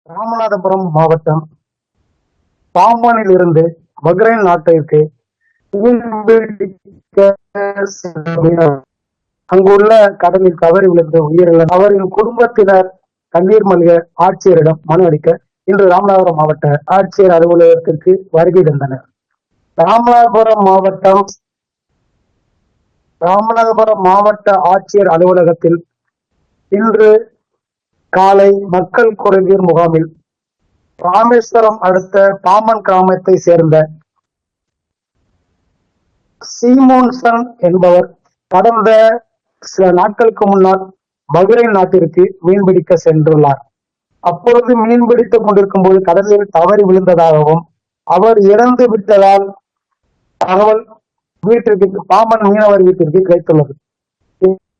ராமநாதபுரம் மாவட்டம் பாம்பனில் இருந்து பஹ்ரைன் நாட்டிற்கு அங்குள்ள கடலில் தவறி விழுந்து உயிரிழந்த அவரின் குடும்பத்தினர் கண்ணீர் மல்க ஆட்சியரிடம் மனு அளிக்க இன்று ராமநாதபுரம் மாவட்ட ஆட்சியர் அலுவலகத்திற்கு வருகை தந்தனர். ராமநாதபுரம் மாவட்ட ஆட்சியர் அலுவலகத்தில் இன்று காலை மக்கள் குறைதீர் முகாமில் ராமேஸ்வரம் அடுத்த பாம்பன் கிராமத்தை சேர்ந்த சீமோன்சன் என்பவர் கடந்த சில நாட்களுக்கு முன்னால் பஹ்ரைன் நாட்டிற்கு மீன்பிடிக்க சென்றுள்ளார். அப்பொழுது மீன்பிடித்துக் கொண்டிருக்கும் போது கடலில் தவறி விழுந்ததாகவும் அவர் இறந்து விட்டதால் தகவல் பாம்பன் மீனவர் வீட்டிற்கு கிடைத்துள்ளது.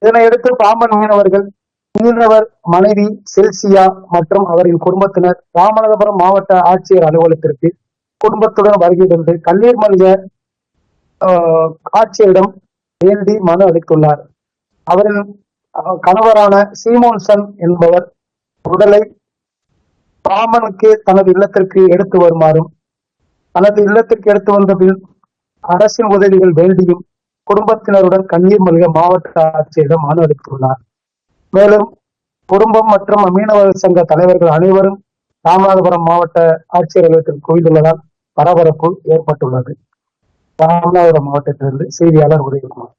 இதனையடுத்து பாம்பன் மீனவர் மனைவி செல்சியா மற்றும் அவரின் குடும்பத்தினர் ராமநாதபுரம் மாவட்ட ஆட்சியர் அலுவலகத்திற்கு குடும்பத்துடன் வருகை தந்து கண்ணீர் மல்க ஆட்சியரிடம் வேண்டி மனு அளித்துள்ளார். அவரின் கணவரான சீமோன்சன் என்பவர் உடலை பாம்பனுக்கு தனது இல்லத்திற்கு எடுத்து வருமாறும் தனது இல்லத்திற்கு எடுத்து வந்த பின் அரசின் உதவிகள் வேண்டியும் குடும்பத்தினருடன் கண்ணீர் மல்க மாவட்ட ஆட்சியரிடம் மனு அளித்துள்ளார். மேலும் குடும்பம் மற்றும் மீனவர் சங்க தலைவர்கள் அனைவரும் ராமநாதபுரம் மாவட்ட ஆட்சியர் அலுவலகத்தில் குவிந்துள்ளதால் பரபரப்பு ஏற்பட்டுள்ளது. ராமநாதபுரம் மாவட்டத்திலிருந்து செய்தியாளர் உதயகுமார்.